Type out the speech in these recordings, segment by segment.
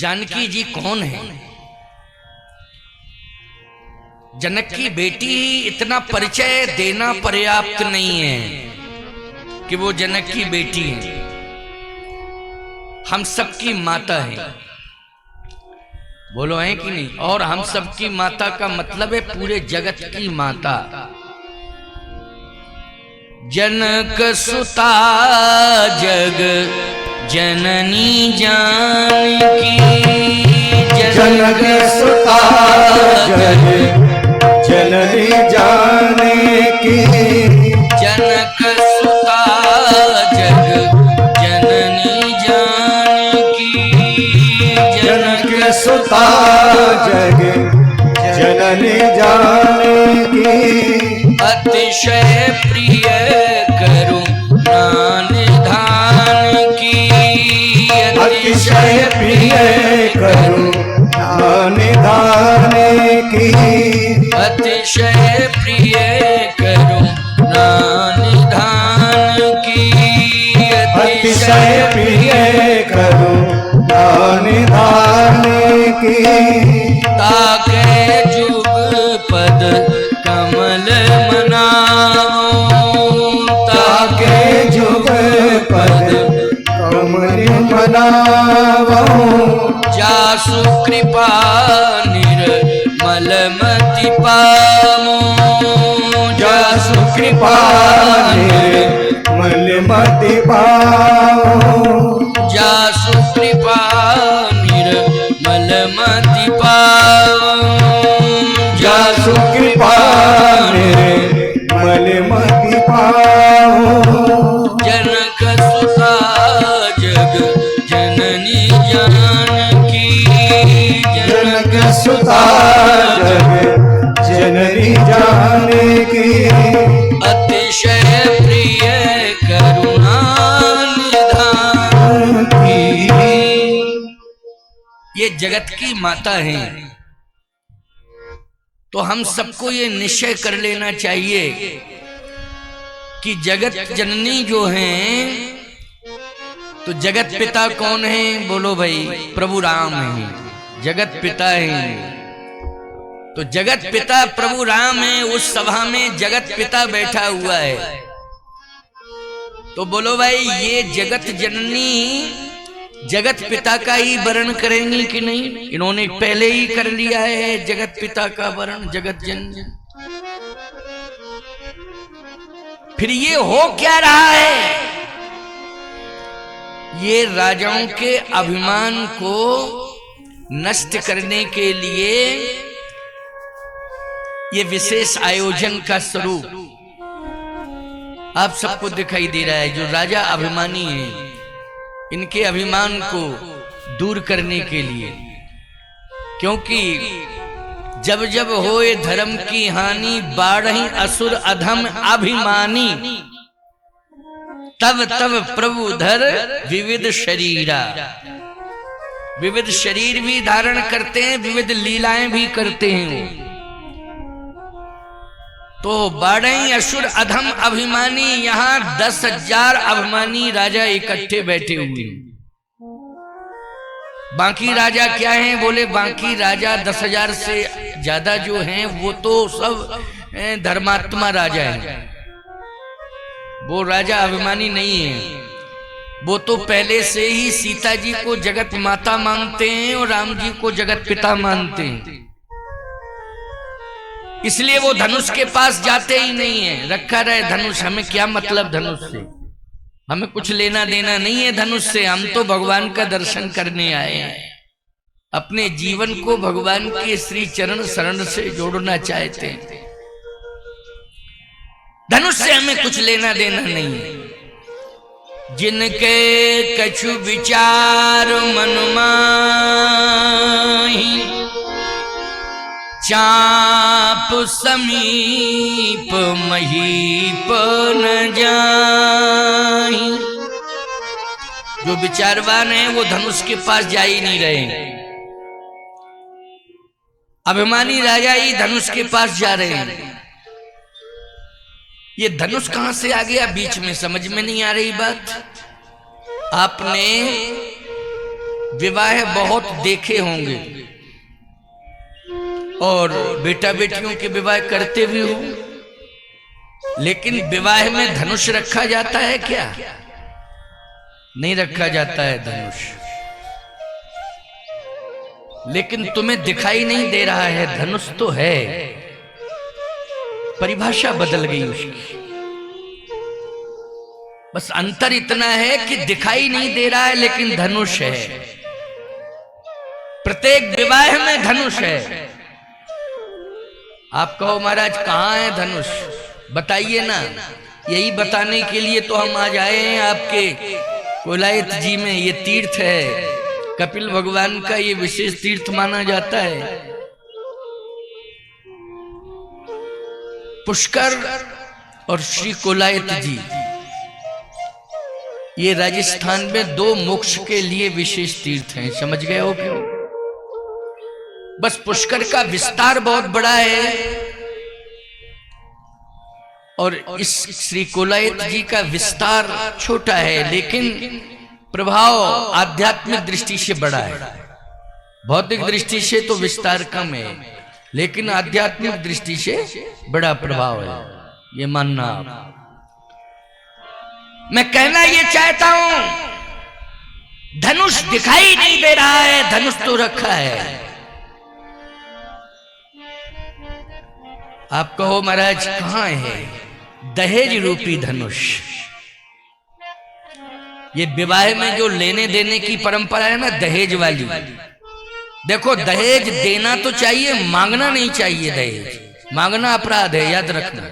जानकी जी कौन है? जनक की बेटी, इतना परिचय देना पर्याप्त नहीं है कि वो जनक की बेटी है। हम सबकी माता है, बोलो है कि नहीं? और हम सबकी माता का मतलब है पूरे जगत की माता। जनक सुता जग जननी जानकी, जनक सुता जग जननी जानकी, जनक सुता जग जननी जानकी, जनक सुता जग जननी जानकी, अतिशय प्रिय करुणा निधान की, अतिशय प्रिय करुणा निधान की, अतिशय प्रिय करुणा निधान की, अतिशय प्रिय करुणा निधान की, ताके जुग पद कमल मनाओ, ताके जुग पद कमल मनाओ, जासु कृपा निर्मल मति पामो, जासु कृपा निर्मल मति पाओ, जासु कृपा निर्मल मति पाओ, जासु कृपा निर्मल मति पाओ, जनक सुता जग जननी जानकी, जनक सुता जग जननी जानकी, अतिशय प्रिय करुणा निधान की। ये जगत की माता है, तो हम सबको ये निश्चय कर लेना चाहिए कि जगत जननी जो हैं, तो जगत पिता कौन है? बोलो भाई, प्रभु राम है, जगत पिता है। तो जगत पिता प्रभु राम है, उस सभा में जगत पिता बैठा हुआ है। तो बोलो भाई, ये जगत जननी जगत पिता का ही वर्ण करेंगी कि नहीं? इन्होंने पहले ही कर लिया है जगत पिता का वर्ण, जगत जननी। फिर ये हो क्या रहा है? ये राजाओं के अभिमान को नष्ट करने के लिए ये विशेष आयोजन का स्वरूप आप सबको दिखाई दे रहा है। जो राजा अभिमानी है, इनके अभिमान को दूर करने के लिए, क्योंकि जब जब होए धर्म की हानि, बाढ़हि असुर अधम अभिमानी, तब तब प्रभु धर विविध शरीरा। विविध शरीर भी धारण करते हैं, विविध लीलाएं भी करते हैं। तो बाढ़हि असुर अधम अभिमानी, यहां 10,000 अभिमानी राजा इकट्ठे बैठे हुए हैं। बाकी राजा क्या हैं? बोले बाकी राजा 10,000 से ज्यादा जो हैं वो तो सब धर्मात्मा राजा हैं। वो राजा अभिमानी नहीं है। वो तो पहले से ही सीता जी को जगत माता मानते हैं और राम जी को जगत पिता मानते हैं, इसलिए वो धनुष के पास जाते ही नहीं है। रखा रहे धनुष, हमें क्या मतलब धनुष से? हमें कुछ लेना देना नहीं है धनुष से। हम तो भगवान का दर्शन करने आए हैं, अपने जीवन को भगवान के श्री चरण शरण से जोड़ना चाहते हैं। धनुष से हमें कुछ लेना देना नहीं है। जिनके कछु विचार मन माही, चाप समीप महीप न जाहि। जो विचारवान है वो धनुष के पास जा ही नहीं रहे। अभिमानी राजा ही धनुष के पास जा रहे हैं। ये धनुष कहां से आ गया बीच में, समझ में नहीं आ रही बात। आपने विवाह बहुत देखे होंगे और बेटा बेटियों के विवाह करते भी हो, लेकिन विवाह में धनुष रखा जाता है क्या? नहीं रखा जाता है धनुष। लेकिन तुम्हें दिखाई नहीं दे रहा है, धनुष तो है, परिभाषा बदल गई उसकी। बस अंतर इतना है कि दिखाई नहीं दे रहा है लेकिन धनुष है। प्रत्येक विवाह में धनुष है। आप कहो महाराज कहां है धनुष, बताइए ना। यही बताने के लिए तो हम आज आए हैं आपके कोलायत जी में। ये तीर्थ है, कपिल भगवान का ये विशेष तीर्थ माना जाता है। पुष्कर और श्री कोलायत जी, ये राजस्थान में दो मोक्ष के लिए विशेष तीर्थ हैं। समझ गए हो क्यों? बस पुष्कर का विस्तार बहुत बड़ा है और इस श्री कोलायत जी का विस्तार छोटा है, लेकिन प्रभाव आध्यात्मिक दृष्टि से बड़ा है। भौतिक दृष्टि से तो विस्तार कम है, लेकिन आध्यात्मिक दृष्टि से बड़ा प्रभाव है, ये मानना आप। मैं कहना ये चाहता हूं, धनुष दिखाई नहीं दे रहा है, धनुष तो रखा है। आप कहो महाराज कहां है? दहेज रूपी धनुष। ये विवाह में जो लेने देने की परंपरा है ना, दहेज वाली। देखो दहेज देना तो चाहिए, मांगना नहीं चाहिए। दहेज मांगना अपराध है, याद रखना।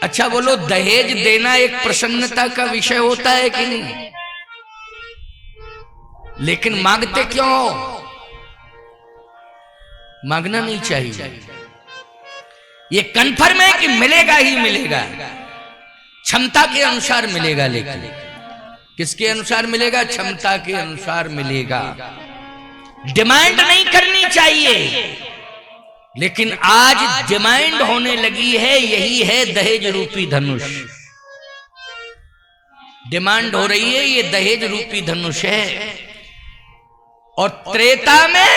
अच्छा बोलो, दहेज देना एक प्रसन्नता का विषय होता है कि नहीं? लेकिन मांगते क्यों हो? मांगना नहीं चाहिए। ये कन्फर्म है कि मिलेगा ही मिलेगा, क्षमता के अनुसार मिलेगा। लेकिन किसके अनुसार मिलेगा? क्षमता के अनुसार मिलेगा। डिमांड नहीं करनी चाहिए, लेकिन आज डिमांड होने लगी है। यही है दहेज रूपी धनुष। डिमांड हो रही है, ये दहेज रूपी धनुष है। और त्रेता में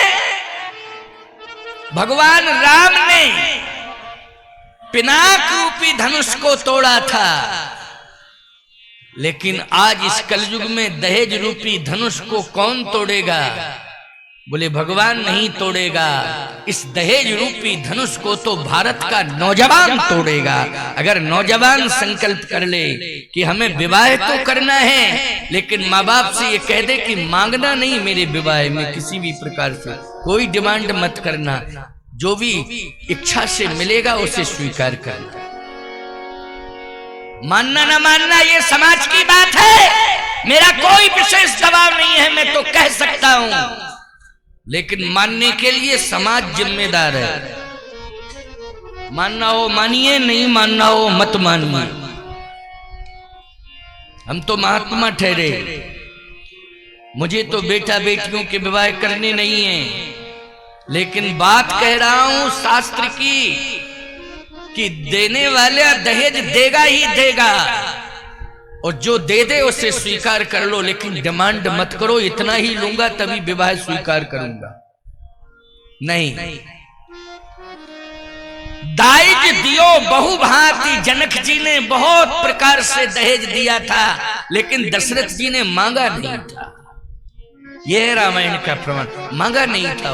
भगवान राम ने पिनाक रूपी धनुष को तोड़ा था, लेकिन आज इस कलयुग में दहेज रूपी धनुष को कौन तोड़ेगा? बोले भगवान नहीं तोड़ेगा। इस दहेज रूपी धनुष को तो भारत का नौजवान तोड़ेगा। अगर नौजवान संकल्प कर ले कि हमें विवाह तो करना है, लेकिन माँ बाप से ये कह दे कि मांगना नहीं, मेरे विवाह में किसी भी प्रकार से कोई डिमांड मत करना, जो भी इच्छा से मिलेगा उसे स्वीकार करना। मानना ना मानना ये समाज की बात है, मेरा कोई विशेष दबाव नहीं है, मैं तो कह सकता हूं। लेकिन मानने के लिए समाज जिम्मेदार है। मानना हो मानिए, नहीं मानना हो मत मानिए। हम तो महात्मा ठहरे, मुझे तो बेटा बेटियों के विवाह करने नहीं है, लेकिन बात कह रहा हूं शास्त्र की कि देने वाले दहेज देगा ही देगा, और जो दे दे उसे स्वीकार कर लो, लेकिन डिमांड मत करो इतना ही लूंगा तभी विवाह स्वीकार करूंगा। नहीं, दाइज दियो बहुभांति, जनक जी ने बहुत प्रकार से दहेज दिया था, लेकिन दशरथ जी ने मांगा नहीं था। यह है रामायण का प्रमाण। मांगा नहीं था।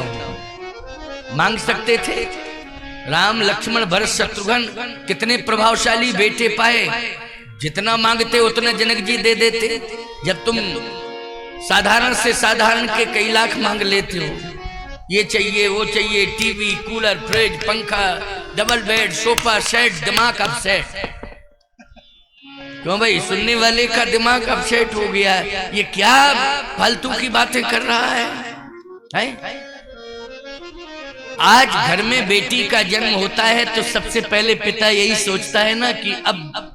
मांग सकते थे। राम लक्ष्मण भरत शत्रुघ्न कितने प्रभावशाली बेटे पाए, जितना मांगते उतना जनक जी दे देते। जब तुम साधारण से साधारण के कई लाख मांग लेते हो, ये चाहिए वो चाहिए, टीवी, कूलर, फ्रिज, पंखा, डबल बेड, सोफा सेट, दिमाग अपसेट। क्यों भाई? सुनने वाले का दिमाग अपसेट हो गया। ये क्या फालतू की बातें कर रहा है? आज घर में बेटी का जन्म होता है तो सबसे पहले पिता यही सोचता है ना कि अब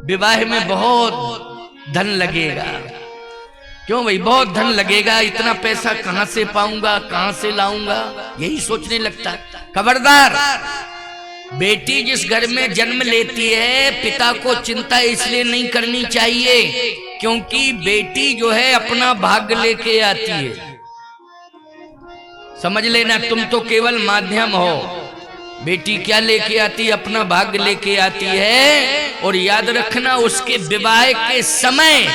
विवाह में बहुत धन लगेगा। क्यों भाई? बहुत धन लगेगा, इतना पैसा कहां से पाऊंगा, कहां से लाऊंगा, यही सोचने लगता है। खबरदार, बेटी जिस घर में जन्म लेती है, पिता को चिंता इसलिए नहीं करनी चाहिए क्योंकि बेटी जो है अपना भाग्य लेके आती है। समझ लेना, तुम तो केवल माध्यम हो। बेटी क्या लेके आती है? अपना भाग्य लेके आती है। और याद रखना, उसके विवाह के समय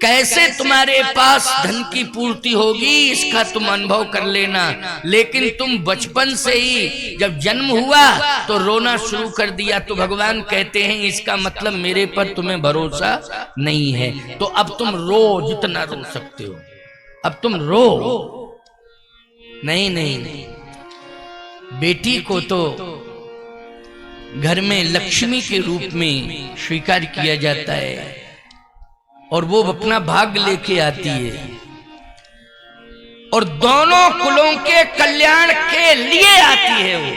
कैसे तुम्हारे पास धन की पूर्ति होगी इसका तुम अनुभव कर लेना। लेकिन तुम बचपन से ही जब जन्म हुआ तो रोना शुरू कर दिया, तो भगवान कहते हैं इसका मतलब मेरे पर तुम्हें भरोसा नहीं है। तो अब तुम रो, जितना रो सकते हो अब तुम रो। नहीं नहीं, बेटी को तो घर में लक्ष्मी के रूप में स्वीकार किया जाता है और वो अपना भाग लेके आती है और दोनों कुलों के कल्याण के लिए आती है। वो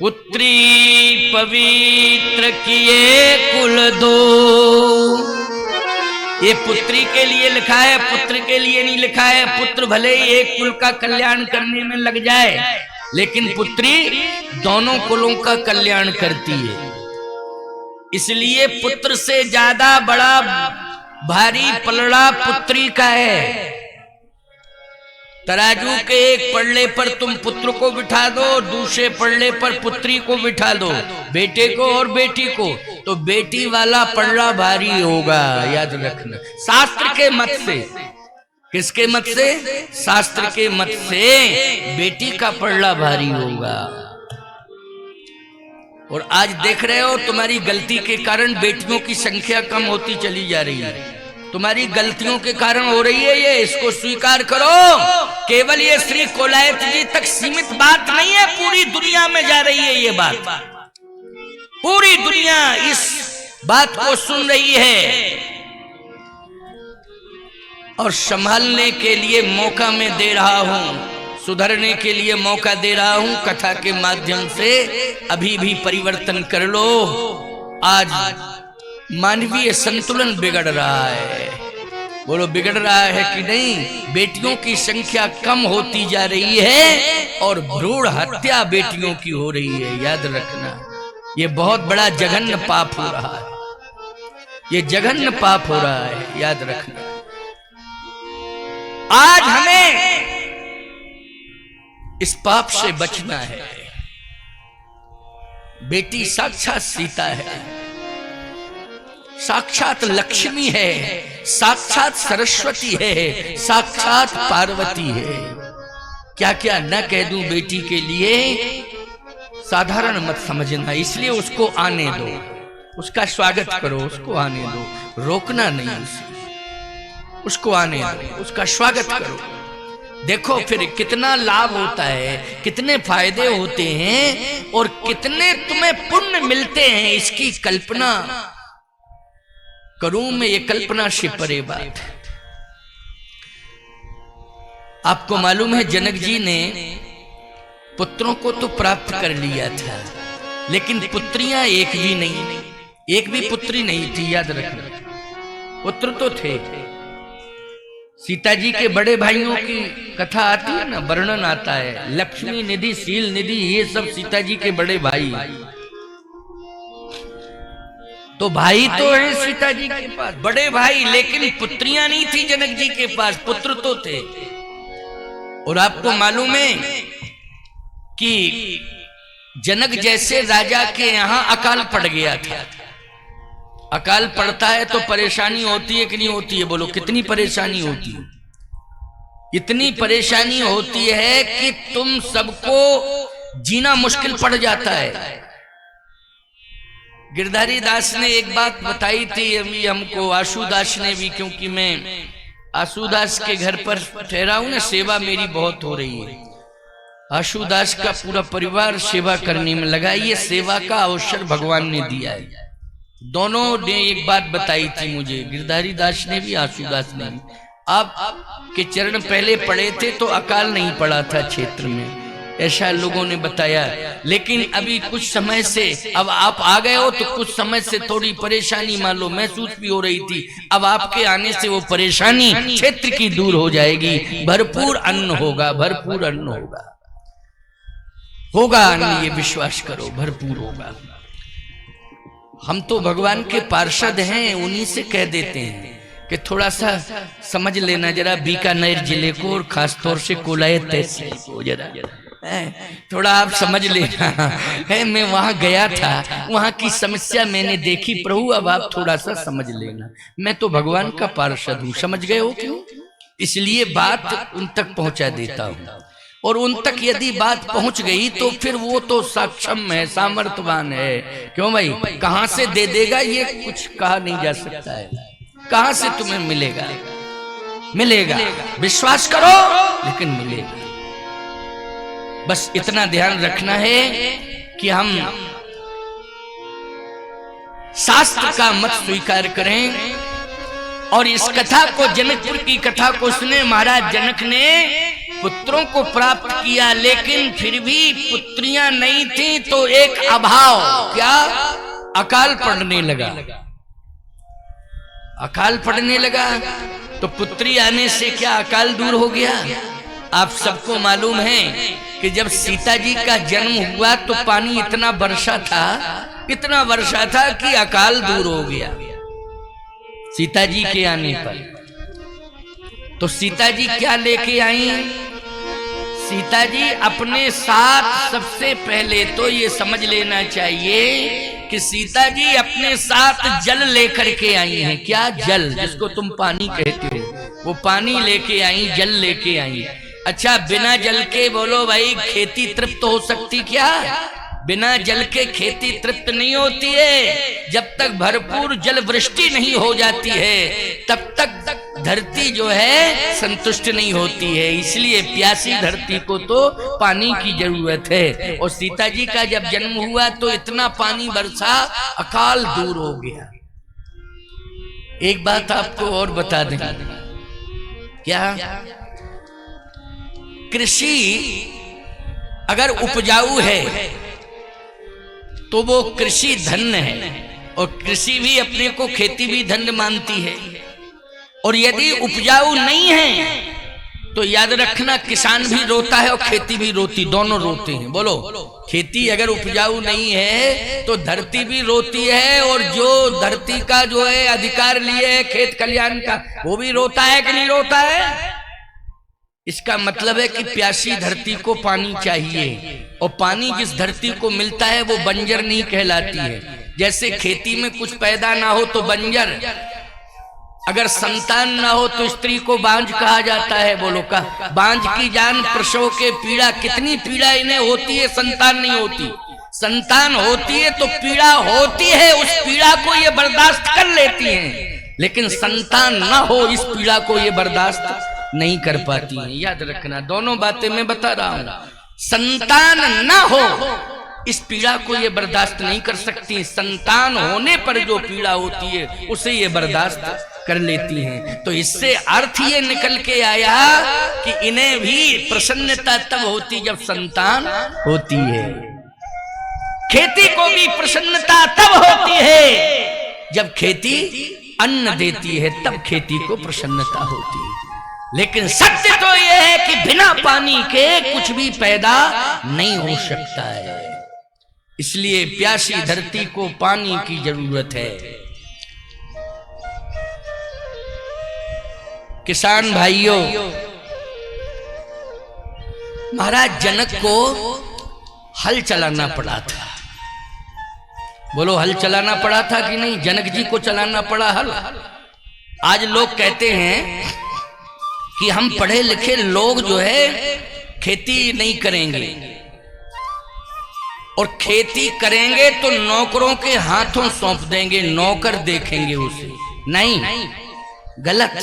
पुत्री पवित्र किए कुल दो, ये पुत्री के लिए लिखा है, पुत्र के लिए नहीं लिखा है। पुत्र भले ही एक कुल का कल्याण करने में लग जाए, लेकिन पुत्री दोनों कुलों का कल्याण करती है। इसलिए पुत्र से ज्यादा बड़ा भारी पलड़ा पुत्री का है। तराजू के एक पल्ले पर तुम पुत्र को बिठा दो, दूसरे पल्ले पर पुत्री को बिठा दो, बेटे को और बेटी को, तो बेटी वाला पल्ला भारी होगा। याद रखना, शास्त्र के मत से। किसके मत से? शास्त्र के मत से बेटी का पल्ला भारी होगा। और आज देख रहे हो, तुम्हारी गलती के कारण बेटियों की संख्या कम होती चली जा रही है। तुम्हारी गलतियों के कारण हो रही है ये, इसको स्वीकार करो। केवल ये श्री कोलायत जी तक सीमित बात नहीं है, पूरी दुनिया में जा रही है ये बात। पूरी दुनिया इस बात को सुन रही है और संभालने के लिए मौका मैं दे रहा हूं, सुधरने के लिए मौका दे रहा हूं। कथा के माध्यम से अभी भी परिवर्तन कर लो। आज मानवीय संतुलन बिगड़ रहा है। बोलो, बिगड़ रहा है कि नहीं? बेटियों की संख्या कम होती जा रही है और भ्रूण हत्या बेटियों की हो रही है। याद रखना, ये बहुत बड़ा जघन्य पाप हो रहा है। ये जघन्य पाप हो रहा है, याद रखना। आज हमें इस पाप से बचना है। बेटी साक्षात सीता है, साक्षात लक्ष्मी है, साक्षात सरस्वती है, साक्षात पार्वती है। क्या क्या न कह दूं बेटी के लिए, साधारण मत समझना। इसलिए उसको आने दो, उसका स्वागत करो, उसको आने दो, रोकना नहीं उसे, उसको आने दो, उसका स्वागत करो। देखो फिर कितना लाभ होता है, कितने फायदे होते हैं और कितने तुम्हें पुण्य मिलते हैं, इसकी कल्पना करूं मैं? ये कल्पना से परे बात है। आपको मालूम है, जनक जी ने पुत्रों को तो प्राप्त कर लिया था, लेकिन पुत्रियां एक भी नहीं, एक भी पुत्री नहीं थी। याद रखना, पुत्र तो थे। सीता जी के बड़े भाइयों की कथा आती है ना, वर्णन आता है। लक्ष्मी निधि, शील निधि, ये सब सीता जी के बड़े भाई। तो भाई तो है सीता जी के पास, बड़े भाई, लेकिन पुत्रियां नहीं थी जनक जी के पास, पुत्र तो थे। और आपको मालूम है कि जनक जैसे राजा के यहां अकाल पड़ गया था। अकाल पड़ता है तो परेशानी होती है कि नहीं होती है? बोलो, कितनी परेशानी होती है? इतनी परेशानी होती है कि तुम सबको जीना मुश्किल पड़ जाता है। गिरधारी दास ने एक बात बताई थी अभी हमको, आशुदास ने भी, क्योंकि मैं आशुदास के घर पर ठहरा हूं ना, सेवा मेरी बहुत हो रही है। आशुदास का पूरा परिवार सेवा करने में लगा। ये सेवा का अवसर भगवान ने दिया है। दोनों ने एक बात बताई थी मुझे, गिरधारी दास ने भी, आशुदास ने भी। आप के चरण पहले पड़े थे तो अकाल नहीं पड़ा था क्षेत्र में, ऐसा लोगों ने बताया। लेकिन अभी कुछ समय से, अब आप आ गए हो तो कुछ समय से थोड़ी परेशानी मान लो महसूस भी हो रही थी। अब आपके आने से वो परेशानी क्षेत्र की दूर हो जाएगी। भरपूर अन्न होगा, भरपूर अन्न होगा, होगा अन्न, ये विश्वास करो, भरपूर होगा। हम तो भगवान के पार्षद हैं, उन्हीं से कह देते हैं कि थोड़ा सा समझ लेना जरा बीकानेर जिले को और खासतौर से कोलायत तहसील को जरा थोड़ा आप समझ लेना है। मैं वहां गया था, वहां की समस्या मैंने देखी प्रभु, अब आप थोड़ा सा समझ लेना। मैं तो भगवान का पार्षद हूं, समझ गए हो क्यों? इसलिए बात उन तक पहुंचा देता हूं, और उन तक यदि बात पहुंच गई तो फिर वो तो सक्षम है, सामर्थ्यवान है। क्यों भाई, कहां से दे देगा ये कुछ कहा नहीं जा सकता है। कहां से तुम्हें मिलेगा? मिलेगा, विश्वास करो, लेकिन मिलेगा। बस इतना ध्यान रखना है कि हम शास्त्र का मत स्वीकार करें। और इस कथा को, जनकपुर की कथा को सुने। महाराज जनक ने पुत्रों को प्राप्त किया, लेकिन फिर भी पुत्रियां नहीं थी तो एक अभाव, क्या? अकाल पड़ने लगा। अकाल पड़ने लगा तो पुत्री आने से क्या अकाल दूर हो गया? आप सबको मालूम है कि जब सीता जी का जन्म हुआ तो पानी इतना वर्षा था, इतना वर्षा था कि अकाल दूर हो गया सीता जी के आने पर। तो सीता जी क्या लेके आई? सीता जी अपने साथ, सबसे पहले तो ये समझ लेना चाहिए कि सीता जी अपने साथ जल लेकर के आई हैं। क्या? जल, जिसको तुम पानी कहते हो, वो पानी लेके आई, जल लेके आई। अच्छा, बिना जल के बोलो भाई खेती तृप्त हो सकती क्या? बिना जल के खेती तृप्त नहीं होती है। जब तक भरपूर जल वृष्टि नहीं हो जाती है तब तक धरती जो है संतुष्ट नहीं होती है। इसलिए प्यासी धरती को तो पानी की जरूरत है। और सीता जी का जब जन्म हुआ तो इतना पानी बरसा, अकाल दूर हो गया। एक बात आपको और बता दें, क्या? कृषि अगर उपजाऊ है तो वो कृषि धन्य है, और कृषि भी अपने को, खेती भी धन्य मानती है। और यदि उपजाऊ नहीं है तो याद रखना किसान भी रोता है और खेती भी रोती, दोनों रोते हैं। बोलो, खेती अगर उपजाऊ नहीं है तो धरती भी रोती है, और जो धरती का जो है अधिकार लिए है खेत खलियान का, वो भी रोता है कि नहीं रोता है? इसका मतलब है कि प्यासी धरती को पानी चाहिए, और पानी जिस धरती को मिलता है वो बंजर नहीं कहलाती है। जैसे खेती में कुछ पैदा ना हो तो बंजर, अगर संतान ना हो तो स्त्री को बांझ कहा जाता है। बोलो का बांझ की जान प्रसव के पीड़ा, कितनी पीड़ा इन्हें होती है, संतान नहीं होती। संतान होती है तो पीड़ा होती है, उस पीड़ा को ये बर्दाश्त कर लेती हैं, लेकिन संतान ना हो इस पीड़ा को ये बर्दाश्त नहीं कर पाती हैं। याद रखना, दोनों बातें मैं बता रहा हूं। संतान ना हो इस पीड़ा को ये बर्दाश्त नहीं कर सकती, संतान होने पर जो पीड़ा होती है उसे ये बर्दाश्त कर लेती हैं। तो इससे अर्थ ये निकल के आया कि इन्हें भी प्रसन्नता तब होती जब संतान होती है। खेती को भी प्रसन्नता तब होती है जब खेती अन्न देती है, तब खेती को प्रसन्नता होती है। लेकिन सत्य तो यह है कि बिना पानी के कुछ भी पैदा नहीं हो सकता है। इसलिए प्यासी धरती को पानी की जरूरत है। किसान भाइयों, महाराज जनक को हल चलाना पड़ा था। बोलो, हल चलाना पड़ा था कि नहीं? जनक जी को चलाना पड़ा हल। आज लोग कहते हैं कि हम पढ़े लिखे लोग जो है खेती नहीं करेंगे, और खेती करेंगे तो नौकरों के हाथों सौंप देंगे, नौकर देखेंगे उसे। नहीं, गलत।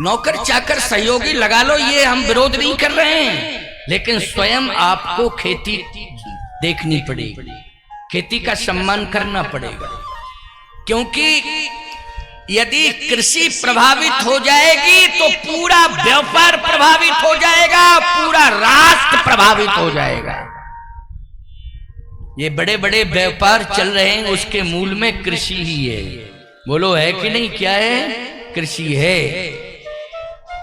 नौकर चाकर सहयोगी लगा लो, ये हम विरोध नहीं कर रहे हैं, लेकिन स्वयं आपको खेती देखनी पड़ेगी, खेती का सम्मान करना पड़ेगा। क्योंकि यदि कृषि प्रभावित हो जाएगी तो पूरा व्यापार प्रभावित हो जाएगा, पूरा राष्ट्र प्रभावित हो जाएगा। ये बड़े बड़े व्यापार चल रहे हैं, उसके मूल में कृषि ही है। बोलो, है कि नहीं? क्या है? कृषि है।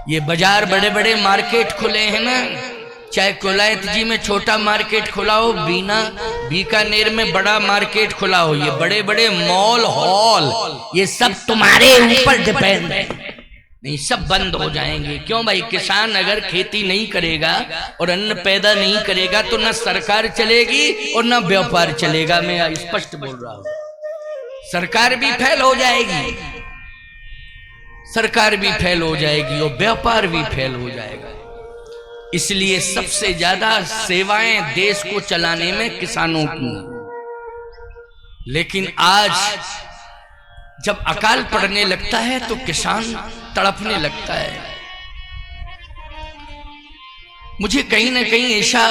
ये बाजार, बड़े बड़े मार्केट खुले हैं ना, चाहे कोलायत जी में छोटा मार्केट खुला हो, बीकानेर में बड़ा मार्केट खुला हो, ये बड़े बड़े मॉल हॉल ये सब तुम्हारे ऊपर डिपेंड है। नहीं, सब बंद हो जाएंगे। क्यों भाई? किसान अगर खेती नहीं करेगा और अन्न पैदा नहीं करेगा तो ना सरकार चलेगी और ना व्यापार चलेगा। मैं स्पष्ट बोल रहा हूं, सरकार भी फेल हो जाएगी, सरकार भी फेल हो जाएगी और व्यापार भी फेल हो जाएगा। इसलिए सबसे ज्यादा सेवाएं देश को चलाने में किसानों की। लेकिन आज जब अकाल पड़ने लगता है तो किसान तड़पने लगता है। मुझे कहीं ना कहीं ऐसा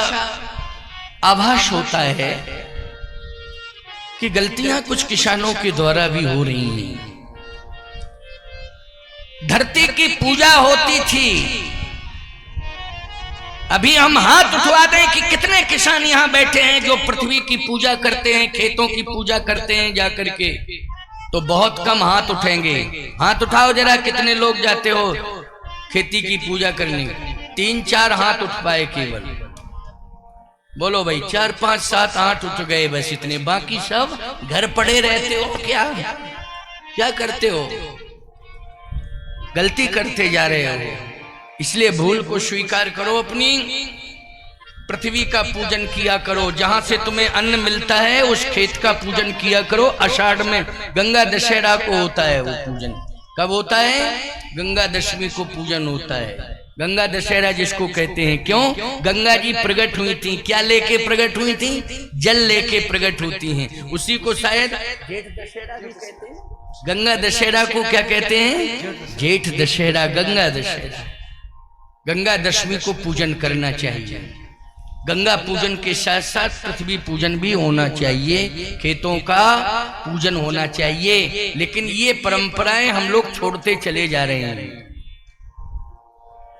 आभास होता है कि गलतियां कुछ किसानों के द्वारा भी हो रही हैं। धरती की पूजा होती थी, अभी हम हाथ उठवा दें कि कितने किसान यहां बैठे हैं जो पृथ्वी की पूजा करते हैं, खेतों की पूजा करते हैं जाकर के, तो बहुत कम हाथ उठेंगे। हाथ उठाओ जरा, कितने लोग जाते हो खेती की पूजा करने? 3-4 हाथ उठ पाए केवल। बोलो भाई, 4, 5, 7 हाथ उठ गए बस, इतने। बाकी सब घर पड़े रहते हो। क्या करते हो? गलती करते जा रहे हो। इसलिए भूल को स्वीकार करो, अपनी पृथ्वी का पूजन किया करो। जहां से तुम्हें अन्न मिलता है उस खेत का पूजन किया करो। आषाढ़ में गंगा दशहरा को होता है वो पूजन। कब होता है? गंगा दशमी को पूजन होता है। गंगा दशहरा जिसको कहते हैं। क्यों? गंगा जी प्रकट हुई थी। क्या लेके प्रकट हुई थी? जल लेके प्रकट होती हैं। उसी को शायद जेठ दशहरा भी कहते हैं। गंगा दशहरा को क्या कहते हैं? जेठ दशहरा, गंगा दशहरा। गंगा दशमी को पूजन करना चाहिए। गंगा पूजन के साथ साथ पृथ्वी पूजन भी होना चाहिए, खेतों का पूजन होना चाहिए। लेकिन ये परंपराएं हम लोग छोड़ते चले जा रहे हैं।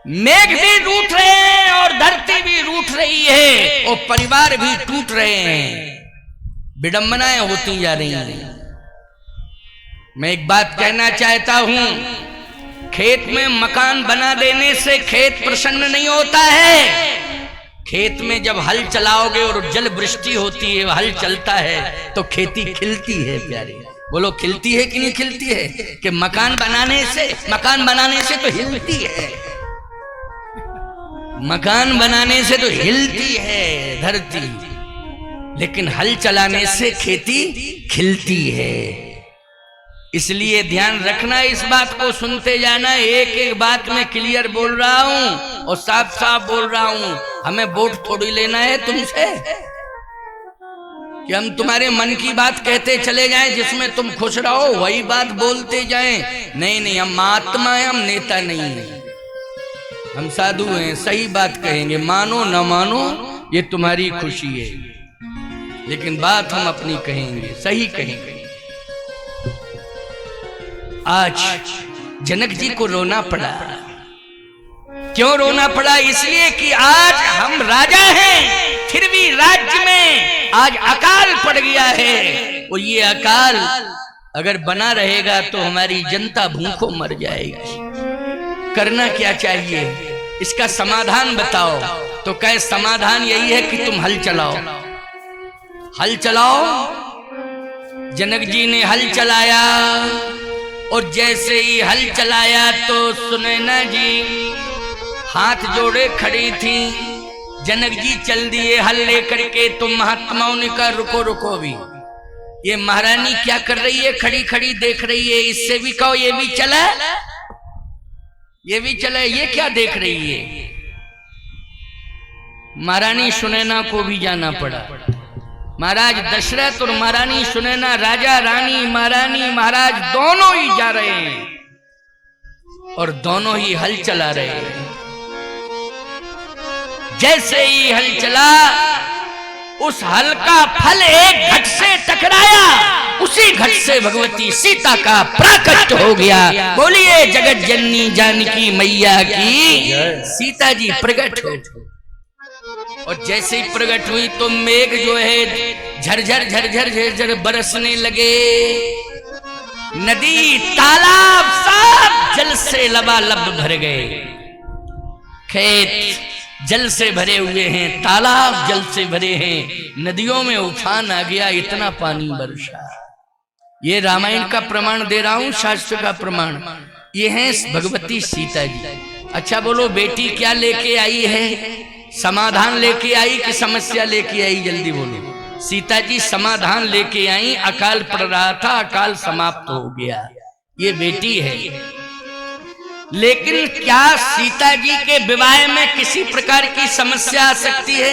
मेघ भी रूठ रहे हैं और धरती भी रूठ रही है और परिवार भी टूट रहे हैं। विडंबनाएं होती जा रही हैं। मैं एक बात कहना चाहता हूं, खेत में मकान बना देने से खेत प्रसन्न नहीं होता है। खेत में जब हल चलाओगे और जल वृष्टि होती है, हल चलता है तो खेती खिलती है प्यारे। बोलो, खिलती है कि नहीं खिलती है? कि मकान बनाने से तो हिलती है, मकान बनाने से तो हिलती है धरती, लेकिन हल चलाने से खेती खिलती है। इसलिए ध्यान रखना, इस बात को सुनते जाना। एक एक बात में क्लियर बोल रहा हूं और साफ साफ बोल रहा हूं। हमें वोट थोड़ी लेना है तुमसे कि हम तुम्हारे मन की बात कहते चले जाएं, जिसमें तुम खुश रहो वही बात बोलते जाएं। नहीं, हम महात्मा हैं, हम नेता नहीं हैं, हम साधु हैं। सही बात कहेंगे, मानो न मानो ये तुम्हारी खुशी है, लेकिन बात हम अपनी कहेंगे, सही कहेंगे। आज जनक जी को रोना पड़ा। क्यों रोना पड़ा? इसलिए कि आज हम राजा हैं, फिर भी राज्य में आज अकाल पड़ गया है। और ये अकाल अगर बना रहेगा तो हमारी जनता भूखों मर जाएगी। करना क्या चाहिए? इसका समाधान बताओ। तो कहे समाधान यही है कि तुम हल चलाओ, हल चलाओ। जनक जी ने हल चलाया और जैसे ही हल चलाया तो सुनैना जी हाथ जोड़े खड़ी थी। जनक जी चल दिए हल लेकर के। तो महात्माओं ने कहा रुको रुको, भी ये महारानी क्या कर रही है? खड़ी खड़ी देख रही है। इससे भी कहो ये भी चला, ये भी चला, ये क्या देख रही है? महारानी सुनैना को भी जाना पड़ा। महाराज दशरथ और महारानी सुनैना, राजा रानी, महारानी महाराज दोनों ही जा रहे हैं और दोनों ही हल चला रहे हैं। जैसे ही हल चला, उस हल का फल एक घट से टकराया, उसी घट से भगवती सीता का प्राकट्य हो गया। बोलिए जगत जननी जानकी मैया की। सीता जी प्रकट हो, और जैसे ही प्रकट हुई तो मेघ जो है झरझर झरझर झरझर बरसने लगे। नदी तालाब सब जल से लबालब भर गए। खेत जल से भरे हुए हैं, तालाब जल से भरे हैं, नदियों में उफान आ गया, इतना पानी बरसा। ये रामायण का प्रमाण दे रहा हूं, शास्त्र का प्रमाण। ये है भगवती सीता जी। अच्छा बोलो, बेटी क्या लेके आई है? समाधान लेके आई कि समस्या लेके आई? जल्दी बोलो। सीता जी समाधान लेके आई। अकाल पड़ रहा था, अकाल समाप्त हो गया। ये बेटी है। लेकिन क्या सीता जी के विवाह में किसी प्रकार की समस्या आ सकती है?